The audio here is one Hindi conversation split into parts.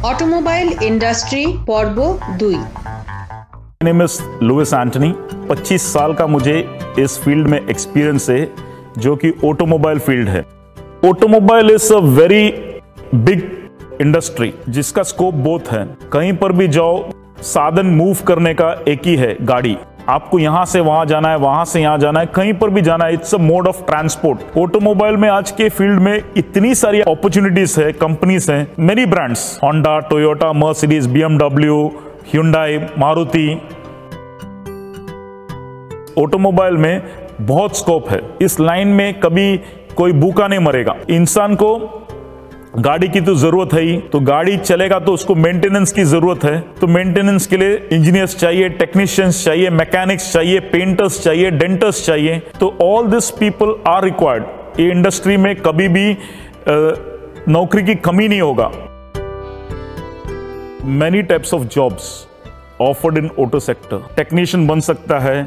অটোমোবাইল ইন্ডাস্ট্রি পর্ব 2। Name is Louis Antony. 25 साल का मुझे इस फील्ड में एक्सपीरियंस है, जो कि ऑटोमोबाइल फील्ड है। Automobile is a very big industry जिसका स्कोप बहुत है। कहीं पर भी जाओ, साधन मूव करने का एक ही है, गाड़ी। आपको यहां से वहां जाना है, वहां से यहां जाना है, कहीं पर भी जाना है, it's a mode of transport. Automobile में आज के फील्ड में इतनी सारी अपॉर्चुनिटीज है, कंपनीज हैं, many brands, Honda, Toyota, Mercedes, BMW, Hyundai, Maruti. Automobile में बहुत स्कोप है। इस लाइन में कभी कोई भूखा नहीं मरेगा। इंसान को गाड़ी की तो जरूरत है ही, तो गाड़ी चलेगा तो उसको मेंटेनेंस की जरूरत है। तो मेंटेनेंस के लिए इंजीनियर्स चाहिए, टेक्नीशियंस चाहिए, मैकेनिक्स चाहिए, पेंटर्स चाहिए, डेंटर्स चाहिए। तो all this people are required. ये इंडस्ट्री में कभी भी नौकरी की कमी नहीं होगा। Many types of jobs offered in auto sector. Technician बन सकता है,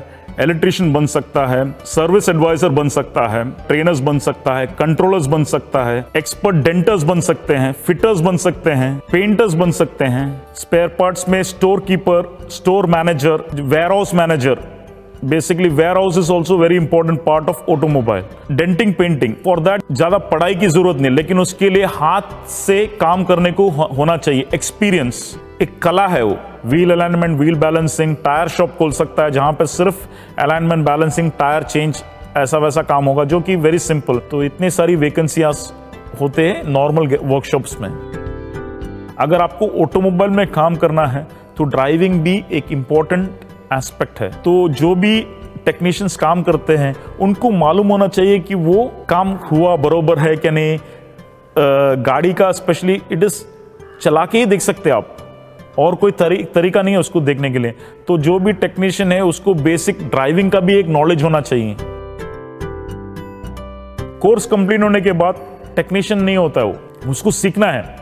इलेक्ट्रिशियन बन सकता है, सर्विस एडवाइजर बन सकता है, ट्रेनर्स बन सकता है, कंट्रोलर्स बन सकता है, एक्सपर्ट डेंटर्स बन सकते हैं, फिटर्स बन सकते हैं, पेंटर्स बन सकते हैं, स्पेयर पार्ट्स में store keeper, store manager, warehouse manager. Basically warehouse is also very important part of automobile. Denting, painting, for that ज्यादा पढ़ाई की जरूरत नहीं, लेकिन उसके लिए हाथ से काम करने को होना चाहिए, एक्सपीरियंस। एक कला है वो। Wheel alignment, wheel balancing, tyre shop खोल सकता है जहां पे सिर्फ अलाइनमेंट, बैलेंसिंग, टायर चेंज, ऐसा वैसा काम होगा, जो कि वेरी सिंपल। तो इतनी सारी वैकेंसियां होते हैं नॉर्मल वर्कशॉप्स में। अगर आपको ऑटोमोबाइल में काम करना है तो ड्राइविंग भी एक इंपॉर्टेंट एस्पेक्ट है। तो जो भी टेक्नीशियंस काम करते हैं उनको मालूम होना चाहिए कि वो काम हुआ बरोबर है क्या नहीं। गाड़ी का स्पेशली इट इज चला के ही देख सकते हैं आप, और कोई तरीका नहीं है उसको देखने के लिए। तो जो भी टेक्नीशियन है उसको बेसिक ड्राइविंग का भी एक नॉलेज होना चाहिए। कोर्स कंप्लीट होने के बाद टेक्नीशियन नहीं होता है वो, उसको सीखना है।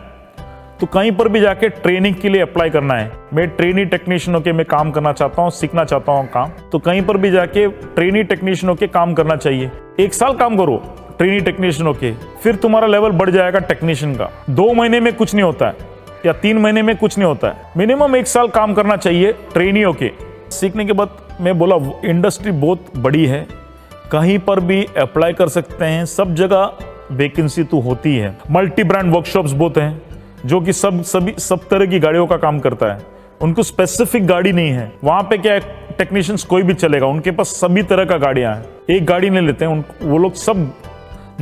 तो कहीं पर भी जाके ट्रेनिंग के लिए अप्लाई करना है। मैं ट्रेनी टेक्नीशियन होके मैं काम करना चाहता हूँ, सीखना चाहता हूँ काम, तो कहीं पर भी जाके ट्रेनी टेक्नीशियन होके काम करना चाहिए। 1 साल काम करो ट्रेनी टेक्नीशियन होके, फिर तुम्हारा लेवल बढ़ जाएगा टेक्नीशियन का। 2 महीने में कुछ नहीं होता है, या 3 महीने में कुछ नहीं होता है। मिनिमम 1 साल काम करना चाहिए ट्रेनी होके। सीखने के बाद मैं बोला इंडस्ट्री बहुत बड़ी है, कहीं पर भी अप्लाई कर सकते हैं, सब जगह वैकेंसी तो होती है। मल्टी ब्रांड वर्कशॉप्स बहुत हैं, जो कि सब तरह की गाड़ियों का काम करता है। उनको स्पेसिफिक गाड़ी नहीं है। वहां पे क्या है, टेक्नीशियंस कोई भी चलेगा, उनके पास सभी तरह का गाड़ियां हैं। एक गाड़ी नहीं लेते हैं वो लोग, सब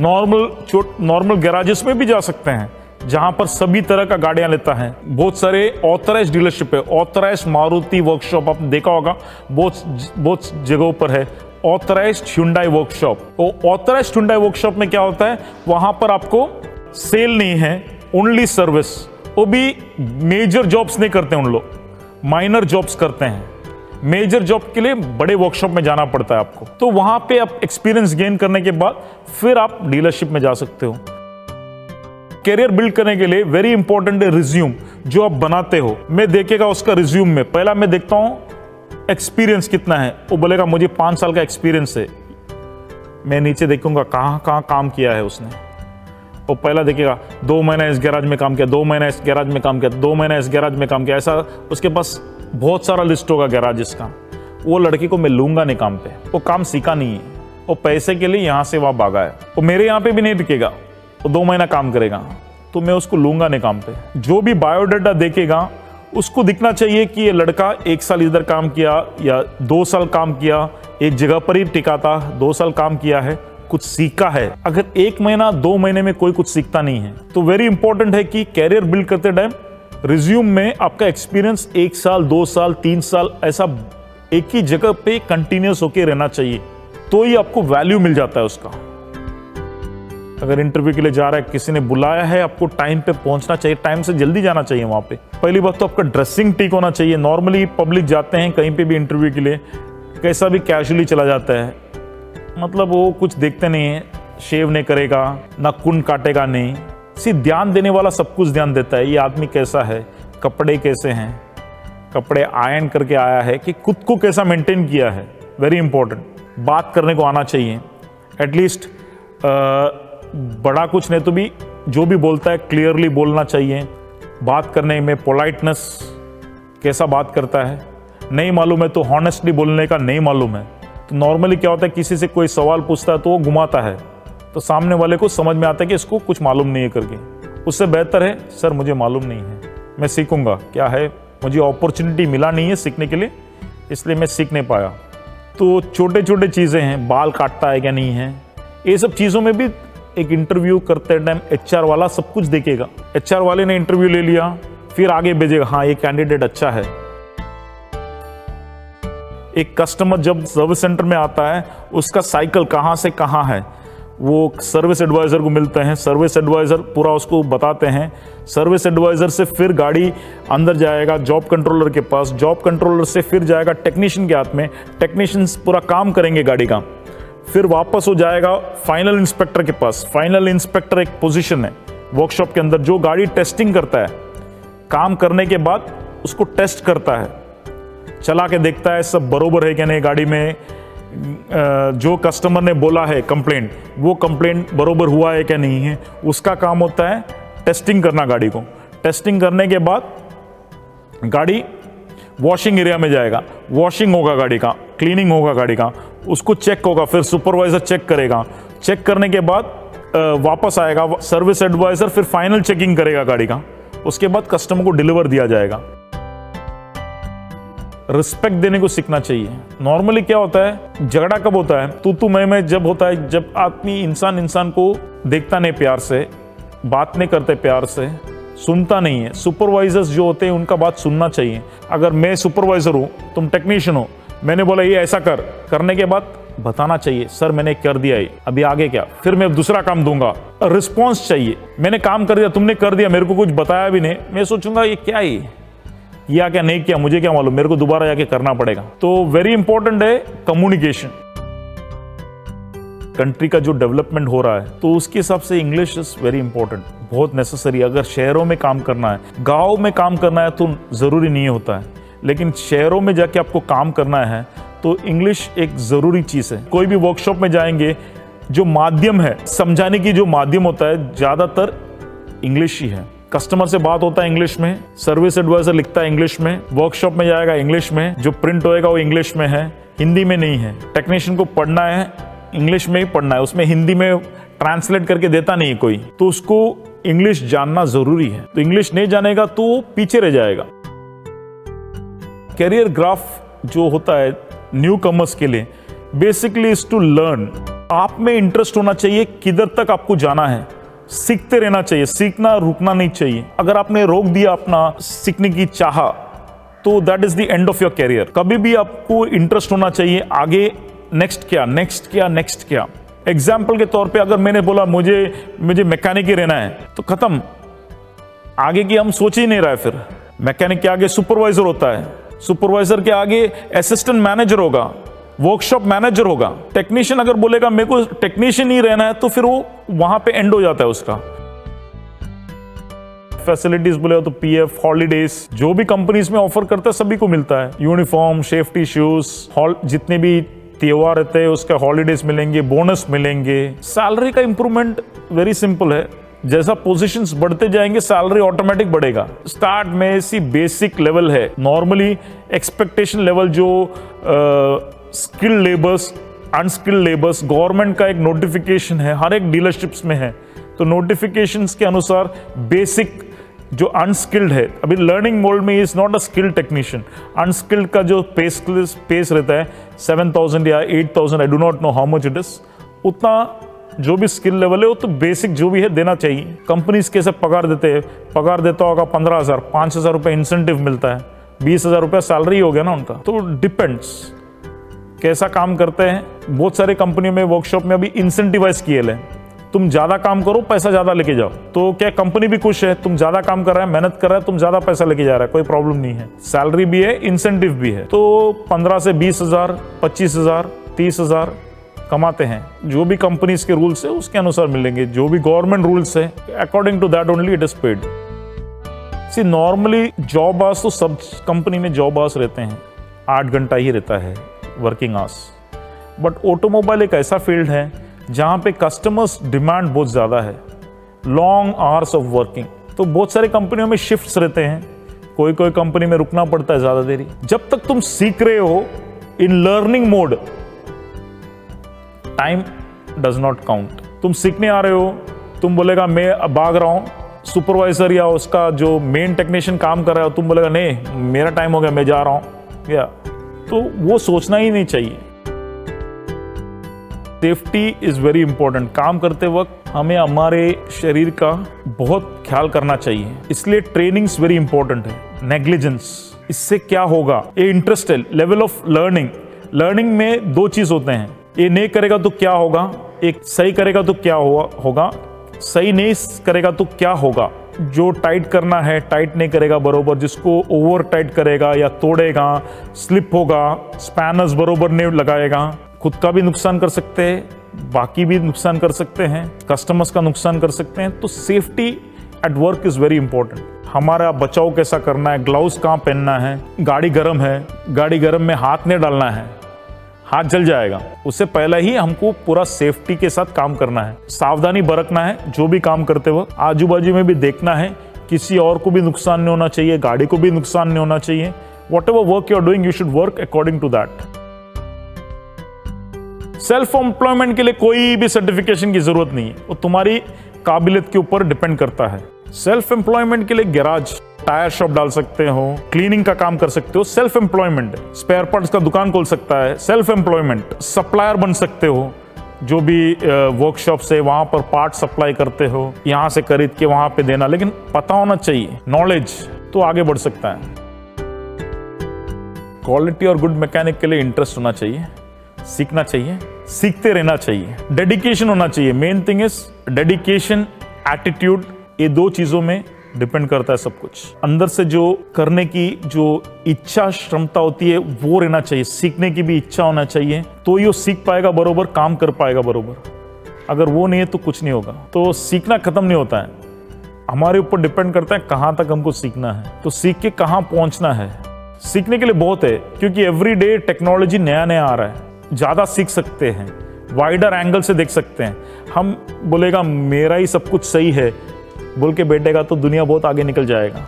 नॉर्मल गैराजेस में भी जा सकते हैं, जहां पर सभी तरह का गाड़ियां लेता है। बहुत सारे ऑथराइज्ड डीलरशिप है। ऑथराइज्ड मारुति वर्कशॉप आपने देखा होगा, बहुत जगहों पर है। Authorised Hyundai workshop. तो ऑथराइज्ड Hyundai वर्कशॉप में क्या होता है, वहां पर आपको सेल नहीं है, ओनली सर्विस। वो भी मेजर जॉब्स नहीं करते उन लोग, माइनर जॉब्स करते हैं। मेजर जॉब के लिए बड़े वर्कशॉप में जाना पड़ता है आपको। तो वहां पे आप एक्सपीरियंस गेन करने के बाद फिर आप डीलरशिप में जा सकते हो। कैरियर बिल्ड करने के लिए वेरी इंपॉर्टेंट है रिज्यूम, जो आप बनाते हो। मैं देखेगा उसका रिज्यूम में, पहला मैं देखता हूं एक्सपीरियंस कितना है। वो बोलेगा मुझे 5 साल का एक्सपीरियंस है। मैं नीचे देखूंगा कहां कहां काम किया है उसने। वो पहला देखेगा 2 महीना इस गैराज में काम किया, 2 महीना इस गैराज में काम किया, 2 महीना इस गैराज में काम किया। ऐसा उसके पास बहुत सारा लिस्ट होगा गैराजेस का। वो लड़की को मैं लूंगा नहीं काम पे, वो काम सीखा नहीं है, वो पैसे के लिए यहां से वहां भागा है। वो मेरे यहाँ पे भी नहीं दिखेगा, वो 2 महीना काम करेगा, तो मैं उसको लूंगा नहीं काम पे। जो भी बायोडाटा देखेगा उसको दिखना चाहिए कि ये लड़का 1 साल इधर काम किया या 2 साल काम किया, एक जगह पर ही टिका था, 2 साल काम किया है, कुछ सीखा है। अगर 1 महीना 2 महीने में कोई कुछ सीखता नहीं है, तो वेरी इंपॉर्टेंट है कि कैरियर बिल्ड करते टाइम रिज्यूम में आपका एक्सपीरियंस 1 साल, 2 साल, 3 साल ऐसा एक ही जगह पे कंटिन्यूस होके रहना चाहिए, तो ही आपको वैल्यू मिल जाता है उसका। अगर इंटरव्यू के लिए जा रहा है, किसी ने बुलाया है, आपको टाइम पे पहुंचना चाहिए, टाइम से जल्दी जाना चाहिए वहां पे। पहली बात तो आपका ड्रेसिंग ठीक होना चाहिए। नॉर्मली पब्लिक जाते हैं कहीं पे भी इंटरव्यू के लिए, कैसा भी कैजुअली चला जाता है, मतलब वो कुछ देखते नहीं है, शेव नहीं करेगा, ना कुन काटेगा नहीं। सिर्फ ध्यान देने वाला सब कुछ ध्यान देता है, ये आदमी कैसा है, कपड़े कैसे हैं, कपड़े आयरन करके आया है कि खुद को कैसा मेंटेन किया है, वेरी इंपॉर्टेंट। बात करने को आना चाहिए एटलीस्ट, बड़ा कुछ नहीं तो भी जो भी बोलता है क्लियरली बोलना चाहिए। बात करने में पोलाइटनेस, कैसा बात करता है, नहीं मालूम है तो हॉनेस्टली बोलने का नहीं मालूम है। तो नॉर्मली क्या होता है, किसी से कोई सवाल पूछता है तो वो घुमाता है, तो सामने वाले को समझ में आता है कि इसको कुछ मालूम नहीं है करके। उससे बेहतर है सर मुझे मालूम नहीं है, मैं सीखूंगा, क्या है मुझे अपॉर्चुनिटी मिला नहीं है सीखने के लिए, इसलिए मैं सीख नहीं पाया। तो छोटे छोटे चीज़ें हैं, बाल काटता है क्या नहीं है, ये सब चीज़ों में भी एक इंटरव्यू करते टाइम एचआर वाला सब कुछ देखेगा। एचआर वाले ने इंटरव्यू ले लिया, फिर आगे भेजेगा, हाँ ये कैंडिडेट अच्छा है। एक कस्टमर जब सर्विस सेंटर में आता है, उसका साइकिल कहाँ से कहाँ है वो सर्विस एडवाइज़र को मिलते हैं, सर्विस एडवाइज़र पूरा उसको बताते हैं। सर्विस एडवाइज़र से फिर गाड़ी अंदर जाएगा जॉब कंट्रोलर के पास, जॉब कंट्रोलर से फिर जाएगा टेक्नीशियन के हाथ में, टेक्नीशियंस पूरा काम करेंगे गाड़ी का, फिर वापस हो जाएगा फाइनल इंस्पेक्टर के पास। फाइनल इंस्पेक्टर एक पोजीशन है वर्कशॉप के अंदर जो गाड़ी टेस्टिंग करता है, काम करने के बाद उसको टेस्ट करता है, चला के देखता है सब बरोबर है क्या नहीं, गाड़ी में जो कस्टमर ने बोला है कंप्लेंट, वो कंप्लेंट बरोबर हुआ है क्या नहीं है। उसका काम होता है टेस्टिंग करना गाड़ी को। टेस्टिंग करने के बाद गाड़ी वॉशिंग एरिया में जाएगा, वॉशिंग होगा गाड़ी का, क्लीनिंग होगा गाड़ी का, उसको चेक होगा, फिर सुपरवाइजर चेक करेगा, चेक करने के बाद वापस आएगा सर्विस एडवाइजर, फिर फाइनल चेकिंग करेगा गाड़ी का, उसके बाद कस्टमर को डिलीवर दिया जाएगा। रिस्पेक्ट देने को सीखना चाहिए। नॉर्मली क्या होता है, झगड़ा कब होता है, तू मैं जब होता है, जब आदमी इंसान को देखता नहीं प्यार से, बात नहीं करते प्यार से, सुनता नहीं है। सुपरवाइजर्स जो होते हैं उनका बात सुनना चाहिए। अगर मैं सुपरवाइजर हूँ, तुम टेक्नीशियन हो, मैंने बोला ये ऐसा करने के बाद बताना चाहिए सर मैंने कर दिया है, अभी आगे क्या, फिर मैं दूसरा काम दूंगा। रिस्पॉन्स चाहिए, मैंने काम कर दिया, तुमने कर दिया, मेरे को कुछ बताया भी नहीं, मैं सोचूंगा ये क्या है, या क्या नहीं किया, मुझे क्या मालूम, मेरे को दोबारा जाके करना पड़ेगा। तो वेरी इंपॉर्टेंट है कम्युनिकेशन। कंट्री का जो डेवलपमेंट हो रहा है तो उसके हिसाब से इंग्लिश इज वेरी इंपॉर्टेंट, बहुत नेसेसरी। अगर शहरों में काम करना है, गांव में काम करना है तो जरूरी नहीं होता है, लेकिन शहरों में जाके आपको काम करना है तो इंग्लिश एक जरूरी चीज है। कोई भी वर्कशॉप में जाएंगे, जो माध्यम है समझाने की, जो माध्यम होता है ज्यादातर इंग्लिश ही है। कस्टमर से बात होता है इंग्लिश में, सर्विस एडवाइजर लिखता है इंग्लिश में, वर्कशॉप में जाएगा इंग्लिश में, जो प्रिंट होएगा वो इंग्लिश में है, हिंदी में नहीं है। टेक्नीशियन को पढ़ना है इंग्लिश में ही पढ़ना है, उसमें हिंदी में ट्रांसलेट करके देता नहीं कोई, तो उसको इंग्लिश जानना जरूरी है। तो इंग्लिश नहीं जानेगा तो वो पीछे रह जाएगा। कैरियर ग्राफ जो होता है न्यू कमर्स के लिए बेसिकली इज टू लर्न। आप में इंटरेस्ट होना चाहिए, किधर तक आपको जाना है, सीखते रहना चाहिए, सीखना रुकना नहीं चाहिए। अगर आपने रोक दिया अपना सीखने की चाह तो that is the end of your career. कभी भी आपको इंटरेस्ट होना चाहिए आगे, नेक्स्ट क्या, नेक्स्ट क्या, नेक्स्ट क्या। एग्जाम्पल के तौर पे अगर मैंने बोला मुझे मैकेनिक ही रहना है तो खत्म, आगे की हम सोच ही नहीं रहा है। फिर मैकेनिक के आगे सुपरवाइजर होता है, सुपरवाइजर के आगे असिस्टेंट मैनेजर होगा, वर्कशॉप मैनेजर होगा। टेक्नीशियन अगर बोलेगा मेरे को टेक्नीशियन ही रहना है तो फिर वो वहां पे एंड हो जाता है उसका। फैसिलिटीज बोले तो पीएफ, हॉलीडेज जो भी कंपनीज में ऑफर करता है सभी को मिलता है। यूनिफॉर्म, सेफ्टी शूज, जितने भी त्योहार रहते हैं उसके हॉलीडेज मिलेंगे, बोनस मिलेंगे। सैलरी का इंप्रूवमेंट वेरी सिंपल है, जैसा पोजीशंस बढ़ते जाएंगे सैलरी ऑटोमेटिक बढ़ेगा। स्टार्ट में इसी बेसिक लेवल है। नॉर्मली एक्सपेक्टेशन लेवल जो skilled labours, unskilled labours, government का एक नोटिफिकेशन है, हर एक डीलरशिप्स में है, तो नोटिफिकेशंस के अनुसार बेसिक जो अनस्किल्ड है, अभी लर्निंग मोड में is not a skilled technician, unskilled का जो पेस रहता है 7,000 या 8,000, I do not know how much it is, उतना जो भी स्किल लेवल है वो तो बेसिक जो भी है देना चाहिए। कंपनीज कैसे पगार देते हैं, पगार देता होगा 15,000, 5,000 रुपये इंसेंटिव मिलता है, 20,000 रुपये सैलरी हो गया ना उनका। तो डिपेंड्स कैसा काम करते हैं। बहुत सारे कंपनियों में वर्कशॉप में अभी इंसेंटिवाइज किए ले, तुम ज्यादा काम करो पैसा ज्यादा लेके जाओ, तो क्या कंपनी भी खुश है, तुम ज्यादा काम कर रहा है, मेहनत कर रहा है, तुम ज्यादा पैसा लेके जा रहा है, कोई प्रॉब्लम नहीं है, सैलरी भी है, इंसेंटिव भी है। तो 15 से 20,000, 25,000, 30,000 कमाते हैं। जो भी कंपनीज के रूल्स है उसके अनुसार मिलेंगे, जो भी गवर्नमेंट रूल्स है according to that only it is paid. See normally job hours तो सब कंपनी में जॉब आवर्स रहते हैं, 8 घंटा ही रहता है वर्किंग आवर्स। बट ऑटोमोबाइल एक ऐसा फील्ड है जहाँ पे कस्टमर्स डिमांड बहुत ज़्यादा है, लॉन्ग आवर्स ऑफ वर्किंग, तो बहुत सारी कंपनियों में शिफ्ट्स रहते हैं, कोई कोई कंपनी में रुकना पड़ता है ज्यादा देरी। जब तक तुम सीख रहे हो in learning mode, time does not count. तुम सीखने आ रहे हो, तुम बोलेगा मैं भाग रहा हूं, सुपरवाइजर या उसका जो मेन टेक्नीशियन काम कर रहा है, तुम बोलेगा नहीं मेरा टाइम हो गया मैं जा रहा हूं, या तो वो सोचना ही नहीं चाहिए। Safety is very important. काम करते वक्त हमें हमारे शरीर का बहुत ख्याल करना चाहिए, इसलिए ट्रेनिंग्स वेरी इंपॉर्टेंट है। नेग्लिजेंस, इससे क्या होगा, ये इंटरेस्ट है, लेवल ऑफ लर्निंग। लर्निंग में दो चीज होते हैं, ये नहीं करेगा तो क्या होगा, एक सही करेगा तो क्या होगा, सही नहीं करेगा तो क्या होगा। जो टाइट करना है टाइट नहीं करेगा बरोबर, जिसको ओवर टाइट करेगा या तोड़ेगा, स्लिप होगा, स्पैनर्स बरोबर नहीं लगाएगा, खुद का भी नुकसान कर सकते हैं, बाकी भी नुकसान कर सकते हैं, कस्टमर्स का नुकसान कर सकते हैं। तो safety at work is very important. हमारा बचाव कैसा करना है, ग्लव्स कहाँ पहनना है, गाड़ी गर्म है, गाड़ी गर्म में हाथ नहीं डालना है, हाथ जल जाएगा। उससे पहले ही हमको पूरा सेफ्टी के साथ काम करना है, सावधानी बरतना है। जो भी काम करते वक्त आजू बाजू में भी देखना है, किसी और को भी नुकसान नहीं होना चाहिए, गाड़ी को भी नुकसान नहीं होना चाहिए। Whatever work you are doing, you should work according to that. Self employment के लिए कोई भी सर्टिफिकेशन की जरूरत नहीं है, वो तुम्हारी काबिलियत के ऊपर डिपेंड करता है। सेल्फ एम्प्लॉयमेंट के लिए गैराज, टायर शॉप डाल सकते हो, क्लीनिंग का काम कर सकते हो, सेल्फ एम्प्लॉयमेंट। स्पेयर पार्ट्स का दुकान खोल सकता है, सेल्फ एम्प्लॉयमेंट। सप्लायर बन सकते हो, जो भी वर्कशॉप से वहां पर पार्ट सप्लाई करते हो, यहां से खरीद के वहां पे देना, लेकिन पता होना चाहिए, नॉलेज, तो आगे बढ़ सकता है। क्वालिटी और गुड मैकेनिक के लिए इंटरेस्ट होना चाहिए, सीखना चाहिए, सीखते रहना चाहिए, डेडिकेशन होना चाहिए। Main thing is dedication, attitude, ये दो चीजों में डिपेंड करता है सब कुछ। अंदर से जो करने की जो इच्छा क्षमता होती है वो रहना चाहिए, सीखने की भी इच्छा होना चाहिए, तो ये सीख पाएगा बरोबर, काम कर पाएगा बरोबर। अगर वो नहीं है तो कुछ नहीं होगा। तो सीखना खत्म नहीं होता है, हमारे ऊपर डिपेंड करता है कहाँ तक हमको सीखना है, तो सीख के कहाँ पहुंचना है। सीखने के लिए बहुत है, क्योंकि एवरी डे टेक्नोलॉजी नया नया आ रहा है, ज्यादा सीख सकते हैं, वाइडर एंगल से देख सकते हैं। हम बोलेगा मेरा ही सब कुछ सही है बोल के बैठेगा तो दुनिया बहुत आगे निकल जाएगा।